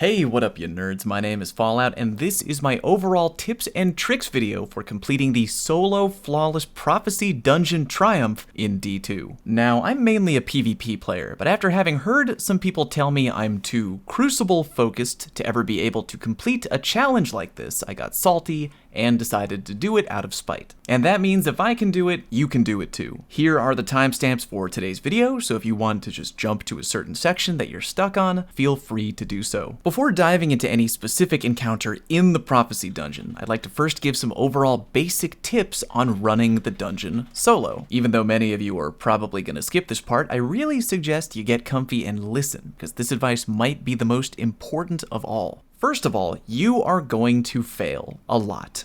Hey, what up you nerds? My name is Fallout, and this is my overall tips and tricks video for completing the solo flawless Prophecy Dungeon Triumph in D2. Now, I'm mainly a PvP player, but after having heard some people tell me I'm too Crucible focused to ever be able to complete a challenge like this, I got salty and decided to do it out of spite. And that means if I can do it, you can do it too. Here are the timestamps for today's video, so if you want to just jump to a certain section that you're stuck on, feel free to do so. Before diving into any specific encounter in the Prophecy Dungeon, I'd like to first give some overall basic tips on running the dungeon solo. Even though many of you are probably going to skip this part, I really suggest you get comfy and listen, because this advice might be the most important of all. First of all, you are going to fail a lot.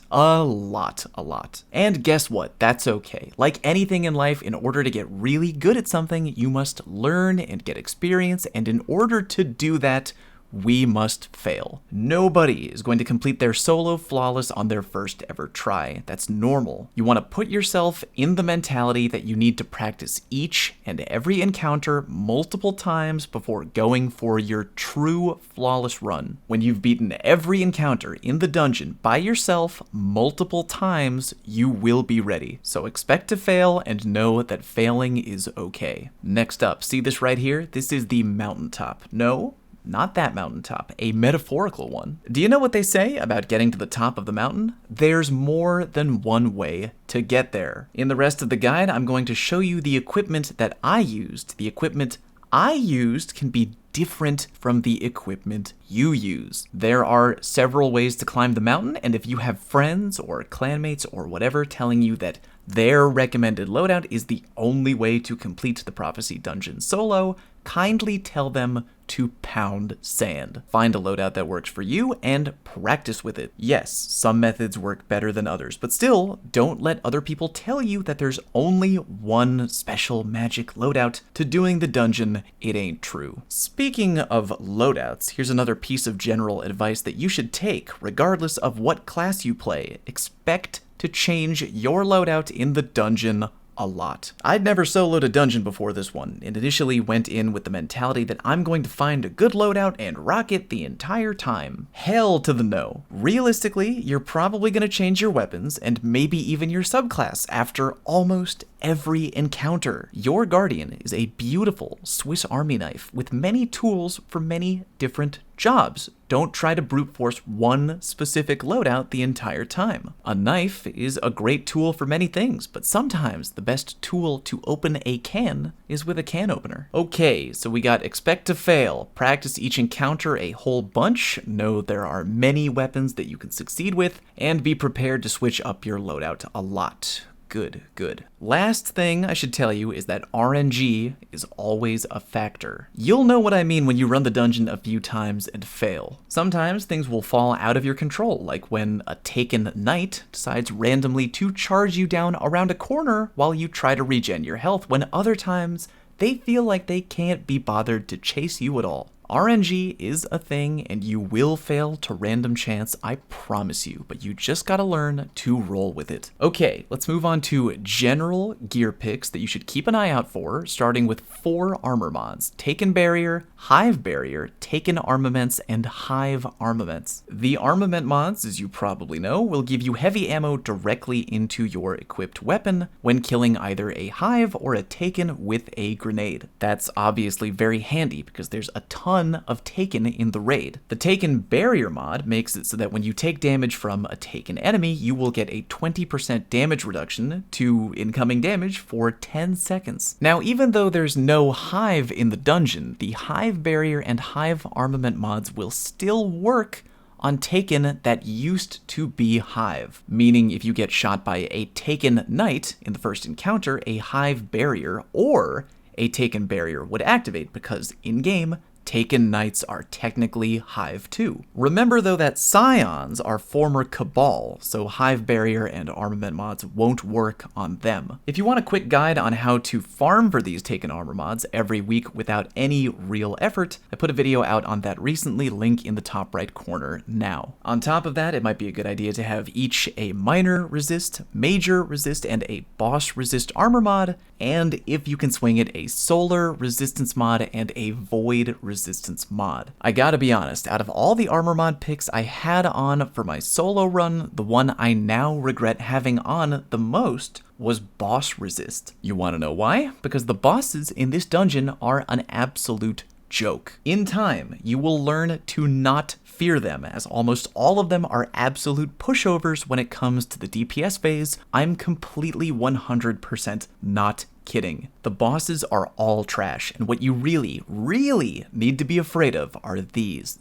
And guess what? That's okay. Like anything in life, in order to get really good at something, you must learn and get experience, and in order to do that, we must fail. Nobody is going to complete their solo flawless on their first ever try. That's normal. You want to put yourself in the mentality that you need to practice each and every encounter multiple times before going for your true flawless run. When you've beaten every encounter in the dungeon by yourself multiple times, you will be ready. So expect to fail and know that failing is okay. Next up, see this right here? This is the mountaintop. No, not that mountaintop, a metaphorical one. Do you know what they say about getting to the top of the mountain? There's more than one way to get there. In the rest of the guide, I'm going to show you the equipment that I used. The equipment I used can be different from the equipment you use. There are several ways to climb the mountain, and if you have friends or clanmates or whatever telling you that their recommended loadout is the only way to complete the Prophecy Dungeon solo, kindly tell them to pound sand. Find a loadout that works for you and practice with it. Yes, some methods work better than others, but still, don't let other people tell you that there's only one special magic loadout to doing the dungeon. It ain't true. Speaking of loadouts, here's another piece of general advice that you should take, regardless of what class you play. Expect to change your loadout in the dungeon a lot. I'd never soloed a dungeon before this one, and initially went in with the mentality that I'm going to find a good loadout and rock it the entire time. Hell to the no. Realistically, you're probably going to change your weapons and maybe even your subclass after almost every encounter. Your Guardian is a beautiful Swiss Army knife with many tools for many different jobs. Don't try to brute force one specific loadout the entire time. A knife is a great tool for many things, but sometimes the best tool to open a can is with a can opener. Okay, so we got expect to fail, practice each encounter a whole bunch, know there are many weapons that you can succeed with, and be prepared to switch up your loadout a lot. Good. Last thing I should tell you is that RNG is always a factor. You'll know what I mean when you run the dungeon a few times and fail. Sometimes things will fall out of your control, like when a Taken Knight decides randomly to charge you down around a corner while you try to regen your health, when other times they feel like they can't be bothered to chase you at all. RNG is a thing, and you will fail to random chance, I promise you, but you just gotta learn to roll with it. Okay, let's move on to general gear picks that you should keep an eye out for, starting with 4 armor mods: Taken Barrier, Hive Barrier, Taken Armaments, and Hive Armaments. The armament mods, as you probably know, will give you heavy ammo directly into your equipped weapon when killing either a Hive or a Taken with a grenade. That's obviously very handy because there's a ton of Taken in the raid. The Taken Barrier mod makes it so that when you take damage from a Taken enemy, you will get a 20% damage reduction to incoming damage for 10 seconds. Now, even though there's no Hive in the dungeon, the Hive Barrier and Hive Armament mods will still work on Taken that used to be Hive, meaning if you get shot by a Taken Knight in the first encounter, a Hive Barrier or a Taken Barrier would activate, because in-game, Taken Knights are technically Hive too. Remember though that Scions are former Cabal, so Hive Barrier and Armament mods won't work on them. If you want a quick guide on how to farm for these Taken armor mods every week without any real effort, I put a video out on that recently, link in the top right corner now. On top of that, it might be a good idea to have each a minor resist, major resist, and a boss resist armor mod, and if you can swing it, a solar resistance mod and a void resistance resistance mod. I gotta be honest, out of all the armor mod picks I had on for my solo run, the one I now regret having on the most was boss resist. You wanna know why? Because the bosses in this dungeon are an absolute joke. In time, you will learn to not fear them, as almost all of them are absolute pushovers when it comes to the DPS phase. I'm completely 100% not kidding. The bosses are all trash, and what you really, really need to be afraid of are these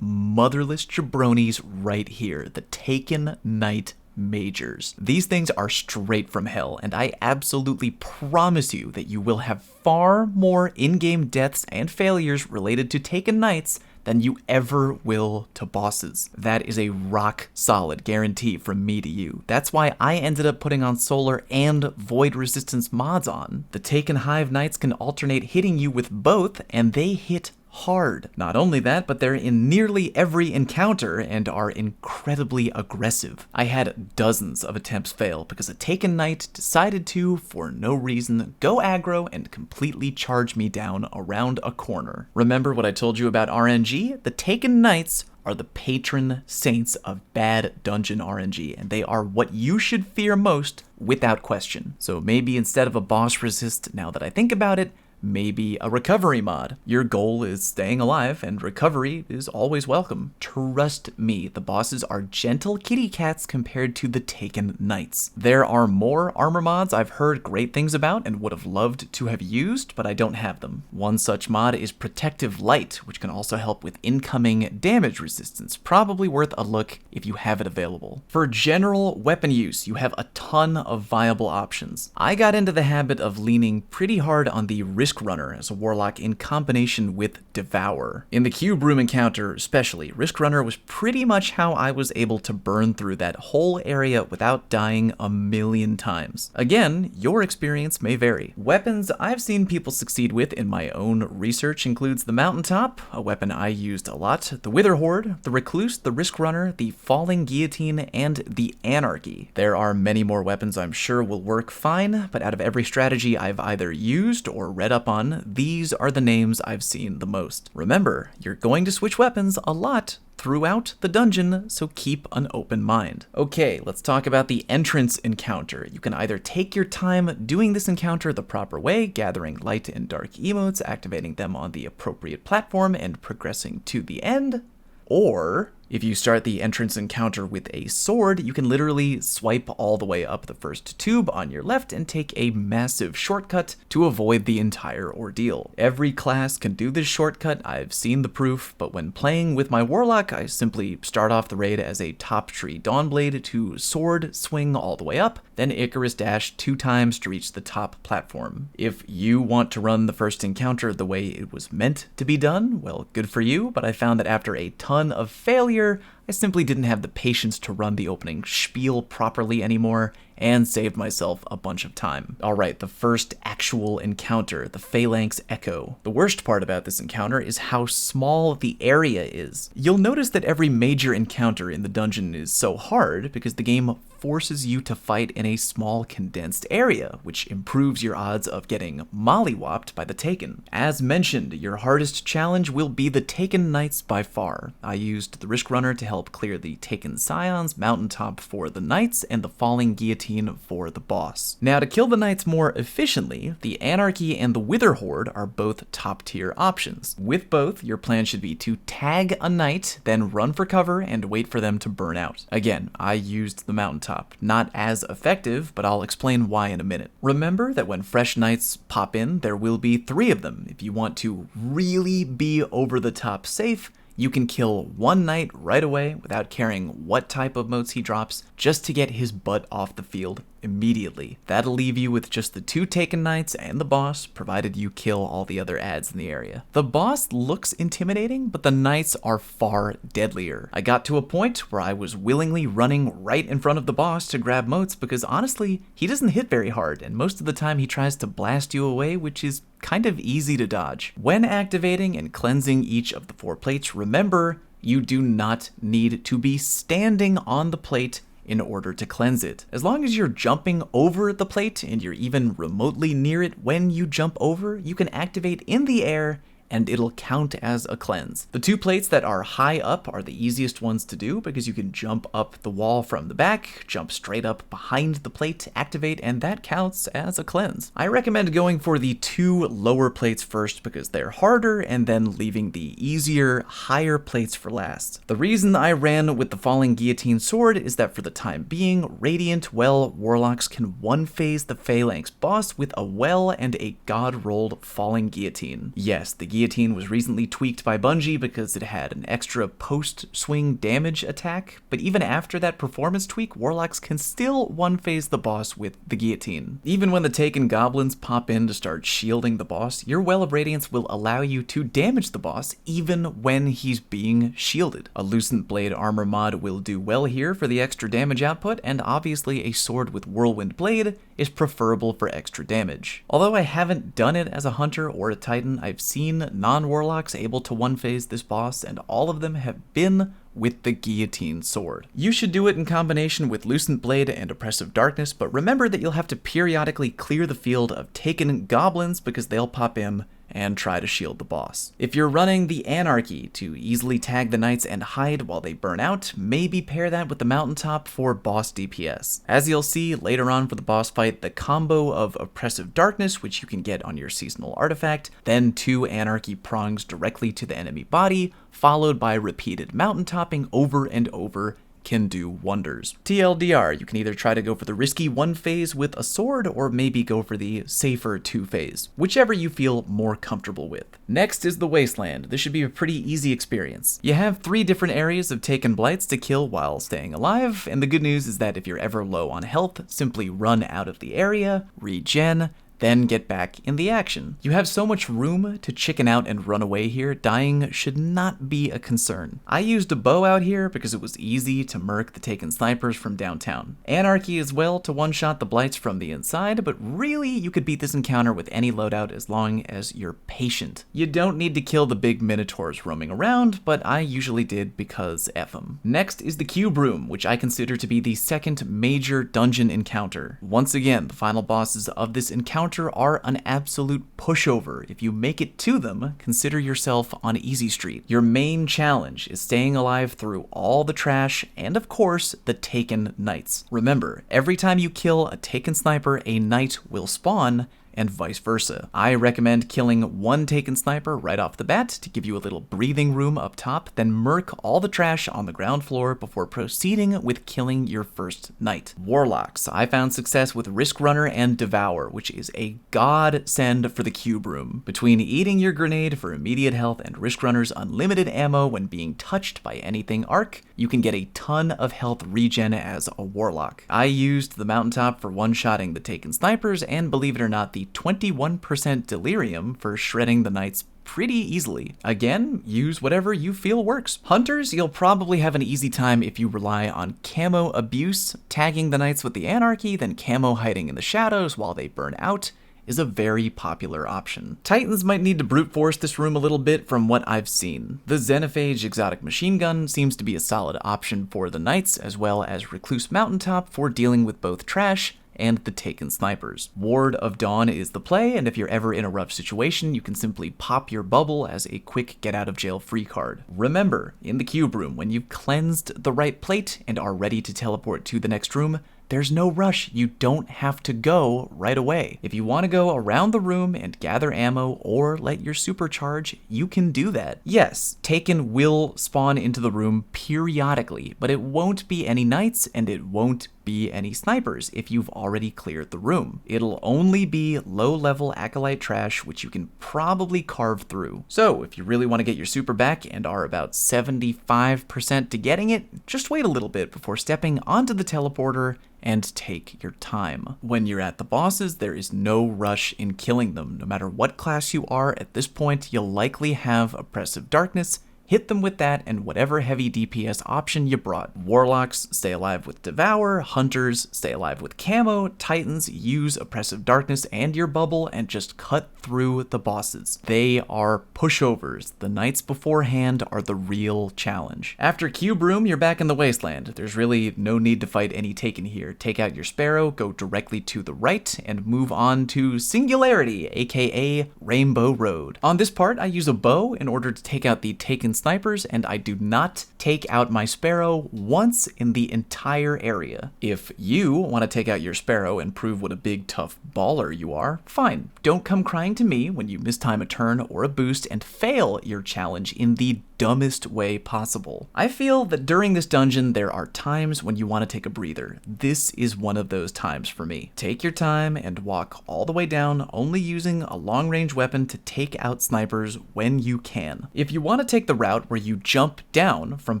motherless jabronis right here, the Taken Knight Majors. These things are straight from hell, and I absolutely promise you that you will have far more in-game deaths and failures related to Taken Knights than you ever will to bosses. That is a rock solid guarantee from me to you. That's why I ended up putting on Solar and Void Resistance mods on. The Taken Hive Knights can alternate hitting you with both, and they hit hard. Not only that, but they're in nearly every encounter and are incredibly aggressive. I had dozens of attempts fail because a Taken Knight decided to, for no reason, go aggro and completely charge me down around a corner. Remember what I told you about RNG? The Taken Knights are the patron saints of bad dungeon RNG, and they are what you should fear most without question. So maybe instead of a boss resist, now that I think about it, maybe a recovery mod. Your goal is staying alive, and recovery is always welcome. Trust me, the bosses are gentle kitty cats compared to the Taken Knights. There are more armor mods I've heard great things about and would have loved to have used, but I don't have them. One such mod is Protective Light, which can also help with incoming damage resistance. Probably worth a look if you have it available. For general weapon use, you have a ton of viable options. I got into the habit of leaning pretty hard on the Risk Runner as a warlock in combination with Devour. In the Cube Room encounter especially, Risk Runner was pretty much how I was able to burn through that whole area without dying a million times. Again, your experience may vary. Weapons I've seen people succeed with in my own research includes the Mountaintop, a weapon I used a lot, the Wither Horde, the Recluse, the Risk Runner, the Falling Guillotine, and the Anarchy. There are many more weapons I'm sure will work fine, but out of every strategy I've either used or read up on, these are the names I've seen the most. Remember, you're going to switch weapons a lot throughout the dungeon, so keep an open mind. Okay, let's talk about the entrance encounter. You can either take your time doing this encounter the proper way, gathering light and dark emotes, activating them on the appropriate platform, and progressing to the end, or if you start the entrance encounter with a sword, you can literally swipe all the way up the first tube on your left and take a massive shortcut to avoid the entire ordeal. Every class can do this shortcut, I've seen the proof, but when playing with my warlock, I simply start off the raid as a top tree Dawnblade to sword swing all the way up, then Icarus dash 2 times to reach the top platform. If you want to run the first encounter the way it was meant to be done, well, good for you, but I found that after a ton of failure, I simply didn't have the patience to run the opening spiel properly anymore, and saved myself a bunch of time. Alright, the first actual encounter, the Phalanx Echo. The worst part about this encounter is how small the area is. You'll notice that every major encounter in the dungeon is so hard because the game forces you to fight in a small condensed area, which improves your odds of getting mollywopped by the Taken. As mentioned, your hardest challenge will be the Taken Knights by far. I used the Risk Runner to help clear the Taken Scions, Mountaintop for the Knights, and the Falling Guillotine for the boss. Now, to kill the Knights more efficiently, the Anarchy and the Wither Horde are both top tier options. With both, your plan should be to tag a Knight, then run for cover and wait for them to burn out. Again, I used the Mountaintop. Not as effective, but I'll explain why in a minute. Remember that when fresh Knights pop in, there will be 3 of them. If you want to really be over the top safe, you can kill one Knight right away without caring what type of motes he drops, just to get his butt off the field immediately. That'll leave you with just the 2 Taken Knights and the boss, provided you kill all the other adds in the area. The boss looks intimidating, but the Knights are far deadlier. I got to a point where I was willingly running right in front of the boss to grab motes because honestly, he doesn't hit very hard, and most of the time he tries to blast you away, which is kind of easy to dodge. When activating and cleansing each of the 4 plates, remember, you do not need to be standing on the plate in order to cleanse it. As long as you're jumping over the plate and you're even remotely near it when you jump over, you can activate in the air and it'll count as a cleanse. The 2 plates that are high up are the easiest ones to do because you can jump up the wall from the back, jump straight up behind the plate, activate, and that counts as a cleanse. I recommend going for the 2 lower plates first because they're harder, and then leaving the easier, higher plates for last. The reason I ran with the Falling Guillotine Sword is that for the time being, Radiant Well Warlocks can one-phase the Phalanx boss with a well and a god-rolled Falling Guillotine. Yes, the guillotine was recently tweaked by Bungie because it had an extra post-swing damage attack, but even after that performance tweak, Warlocks can still one-phase the boss with the guillotine. Even when the Taken Goblins pop in to start shielding the boss, your Well of Radiance will allow you to damage the boss even when he's being shielded. A Lucent Blade armor mod will do well here for the extra damage output, and obviously a sword with Whirlwind Blade is preferable for extra damage. Although I haven't done it as a hunter or a titan, I've seen non-warlocks able to one-phase this boss, and all of them have been with the Guillotine Sword. You should do it in combination with Lucent Blade and Oppressive Darkness, but remember that you'll have to periodically clear the field of Taken Goblins because they'll pop in and try to shield the boss. If you're running the Anarchy to easily tag the knights and hide while they burn out, maybe pair that with the Mountaintop for boss DPS. As you'll see later on for the boss fight, the combo of Oppressive Darkness, which you can get on your seasonal artifact, then 2 Anarchy prongs directly to the enemy body, followed by repeated mountaintopping over and over, can do wonders. TLDR, you can either try to go for the risky 1-phase with a sword, or maybe go for the safer 2-phase, whichever you feel more comfortable with. Next is the Wasteland. This should be a pretty easy experience. You have 3 different areas of Taken Blights to kill while staying alive, and the good news is that if you're ever low on health, simply run out of the area, regen, then get back in the action. You have so much room to chicken out and run away here, dying should not be a concern. I used a bow out here because it was easy to murk the Taken snipers from downtown. Anarchy as well to one-shot the blights from the inside, but really you could beat this encounter with any loadout as long as you're patient. You don't need to kill the big minotaurs roaming around, but I usually did because F them. Next is the Cube Room, which I consider to be the second major dungeon encounter. Once again, the final bosses of this encounter are an absolute pushover. If you make it to them, consider yourself on easy street. Your main challenge is staying alive through all the trash and, of course, the Taken Knights. Remember, every time you kill a Taken sniper, a knight will spawn, and vice versa. I recommend killing 1 Taken sniper right off the bat to give you a little breathing room up top, then murk all the trash on the ground floor before proceeding with killing your first knight. Warlocks, I found success with Risk Runner and Devour, which is a godsend for the Cube Room. Between eating your grenade for immediate health and Risk Runner's unlimited ammo when being touched by anything arc, you can get a ton of health regen as a Warlock. I used the Mountaintop for one-shotting the Taken snipers, and believe it or not, the 21% Delirium for shredding the knights pretty easily. Again, use whatever you feel works. Hunters, you'll probably have an easy time if you rely on camo abuse. Tagging the knights with the Anarchy, then camo hiding in the shadows while they burn out is a very popular option. Titans might need to brute force this room a little bit from what I've seen. The Xenophage Exotic Machine Gun seems to be a solid option for the knights, as well as Recluse Mountaintop for dealing with both trash and the Taken snipers. Ward of Dawn is the play, and if you're ever in a rough situation, you can simply pop your bubble as a quick get out of jail free card. Remember, in the Cube Room, when you've cleansed the right plate and are ready to teleport to the next room, there's no rush. You don't have to go right away. If you want to go around the room and gather ammo or let your supercharge, you can do that. Yes, Taken will spawn into the room periodically, but it won't be any knights and it won't be any snipers if you've already cleared the room. It'll only be low-level Acolyte trash, which you can probably carve through. So if you really want to get your super back and are about 75% to getting it, just wait a little bit before stepping onto the teleporter and take your time. When you're at the bosses, there is no rush in killing them. No matter what class you are, at this point, you'll likely have Oppressive Darkness hit them with that and whatever heavy DPS option you brought. Warlocks stay alive with Devour, Hunters stay alive with Camo, Titans use Oppressive Darkness and your bubble and just cut through the bosses. They are pushovers. The knights beforehand are the real challenge. After Cube Room, you're back in the Wasteland. There's really no need to fight any Taken here. Take out your Sparrow, go directly to the right, and move on to Singularity, aka Rainbow Road. On this part, I use a bow in order to take out the Taken snipers, and I do not take out my Sparrow once in the entire area. If you want to take out your Sparrow and prove what a big tough baller you are, fine. Don't come crying to me when you mistime a turn or a boost and fail your challenge in the dumbest way possible. I feel that during this dungeon there are times when you want to take a breather. This is one of those times for me. Take your time and walk all the way down, only using a long-range weapon to take out snipers when you can. If you want to take the route where you jump down from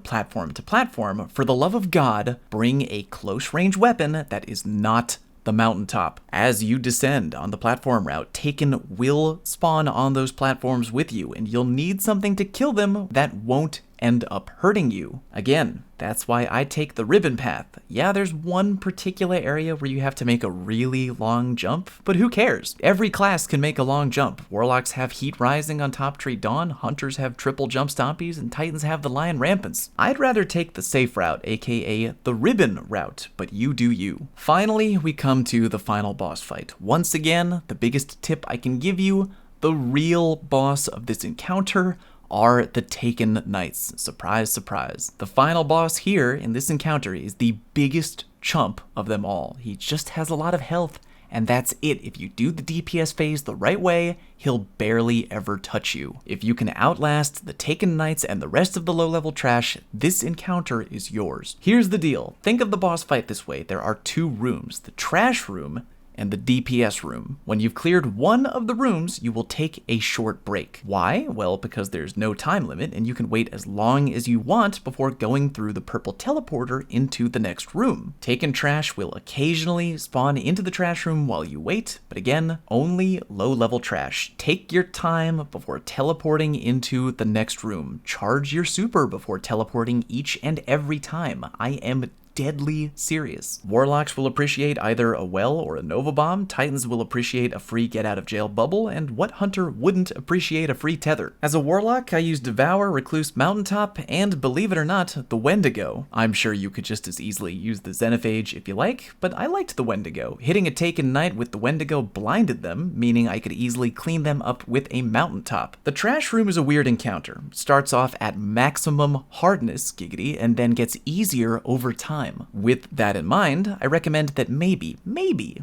platform to platform, for the love of God, bring a close-range weapon that is not the mountaintop. As you descend on the platform route, Taken will spawn on those platforms with you, and you'll need something to kill them that won't end up hurting you. Again, that's why I take the ribbon path. Yeah, there's one particular area where you have to make a really long jump, but who cares? Every class can make a long jump. Warlocks have Heat Rising on Top Tree Dawn, Hunters have triple jump stompies, and Titans have the Lion Rampants. I'd rather take the safe route, aka the ribbon route, but you do you. Finally, we come to the final boss fight. Once again, the biggest tip I can give you, the real boss of this encounter are the Taken Knights. Surprise, surprise. The final boss here in this encounter is the biggest chump of them all. He just has a lot of health, and that's it. If you do the DPS phase the right way, he'll barely ever touch you. If you can outlast the Taken Knights and the rest of the low-level trash, this encounter is yours. Here's the deal. Think of the boss fight this way. There are two rooms, the trash room and the DPS room. When you've cleared one of the rooms, you will take a short break. Why? Well, because there's no time limit and you can wait as long as you want before going through the purple teleporter into the next room. Taken trash will occasionally spawn into the trash room while you wait, but again, only low-level trash. Take your time before teleporting into the next room. Charge your super before teleporting each and every time. I am deadly serious. Warlocks will appreciate either a well or a Nova Bomb, Titans will appreciate a free get out of jail bubble, and what hunter wouldn't appreciate a free tether? As a Warlock, I use Devour, Recluse Mountaintop, and believe it or not, the Wendigo. I'm sure you could just as easily use the Xenophage if you like, but I liked the Wendigo. Hitting a Taken Knight with the Wendigo blinded them, meaning I could easily clean them up with a Mountaintop. The Trash Room is a weird encounter. Starts off at maximum hardness, giggity, and then gets easier over time. With that in mind, I recommend that maybe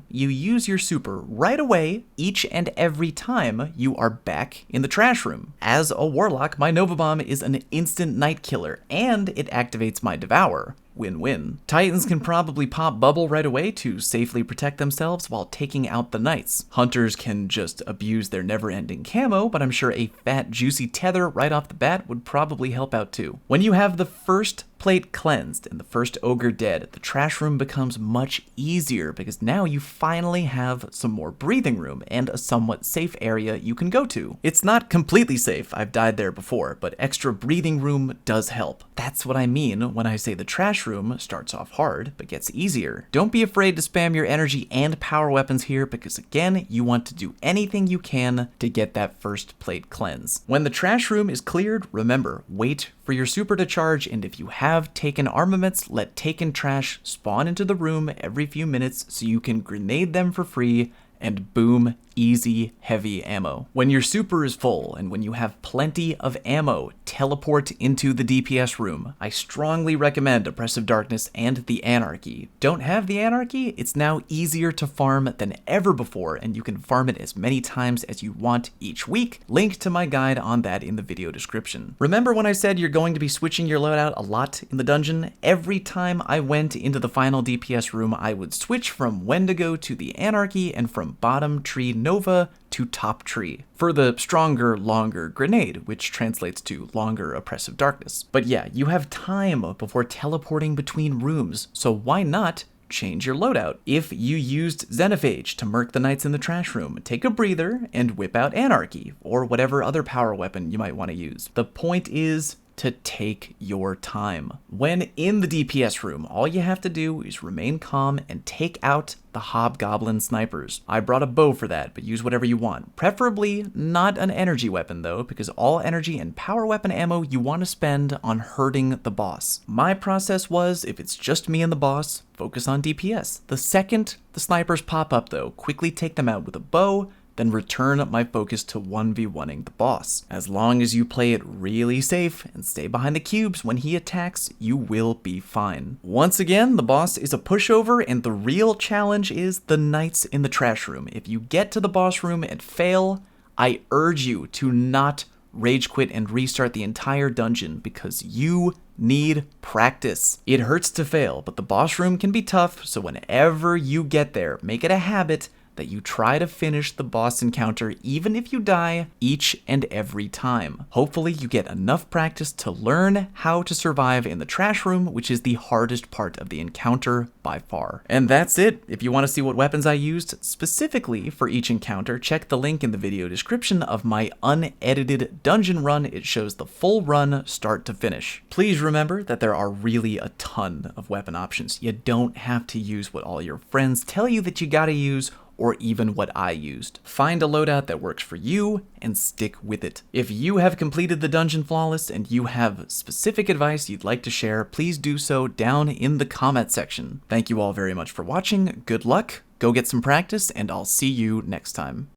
you use your super right away each and every time you are back in the trash room. As a Warlock, my Nova Bomb is an instant night killer, and it activates my Devour. Win-win. Titans can probably pop bubble right away to safely protect themselves while taking out the Knights. Hunters can just abuse their never-ending camo, but I'm sure a fat, juicy tether right off the bat would probably help out too. When you have the first plate cleansed and the first ogre dead, the trash room becomes much easier because now you finally have some more breathing room and a somewhat safe area you can go to. It's not completely safe, I've died there before, but extra breathing room does help. That's what I mean when I say the trash room starts off hard but gets easier. Don't be afraid to spam your energy and power weapons here because again, you want to do anything you can to get that first plate cleanse. When the trash room is cleared, remember, wait for your super to charge, and if you have Taken armaments, let Taken trash spawn into the room every few minutes so you can grenade them for free and boom, easy, heavy ammo. When your super is full and when you have plenty of ammo, teleport into the DPS room. I strongly recommend Oppressive Darkness and the Anarchy. Don't have the Anarchy? It's now easier to farm than ever before, and you can farm it as many times as you want each week. Link to my guide on that in the video description. Remember when I said you're going to be switching your loadout a lot in the dungeon? Every time I went into the final DPS room, I would switch from Wendigo to the Anarchy and from bottom tree Nova to top tree for the stronger, longer grenade, which translates to longer Oppressive Darkness. But yeah, you have time before teleporting between rooms, so why not change your loadout? If you used Xenophage to murk the Knights in the trash room, take a breather and whip out Anarchy, or whatever other power weapon you might want to use. The point is, to take your time. When in the DPS room, all you have to do is remain calm and take out the hobgoblin snipers. I brought a bow for that, but use whatever you want. Preferably not an energy weapon though, because all energy and power weapon ammo you want to spend on hurting the boss. My process was, if it's just me and the boss, focus on DPS. The second the snipers pop up though, quickly take them out with a bow, then return my focus to 1v1ing the boss. As long as you play it really safe and stay behind the cubes when he attacks, you will be fine. Once again, the boss is a pushover, and the real challenge is the knights in the trash room. If you get to the boss room and fail, I urge you to not rage quit and restart the entire dungeon, because you need practice. It hurts to fail, but the boss room can be tough, so whenever you get there, make it a habit that you try to finish the boss encounter even if you die each and every time. Hopefully you get enough practice to learn how to survive in the trash room, which is the hardest part of the encounter by far. And that's it. If you want to see what weapons I used specifically for each encounter, check the link in the video description of my unedited dungeon run. It shows the full run start to finish. Please remember that there are really a ton of weapon options. You don't have to use what all your friends tell you that you gotta use, or even what I used. Find a loadout that works for you and stick with it. If you have completed the dungeon flawless and you have specific advice you'd like to share, please do so down in the comment section. Thank you all very much for watching. Good luck, go get some practice, and I'll see you next time.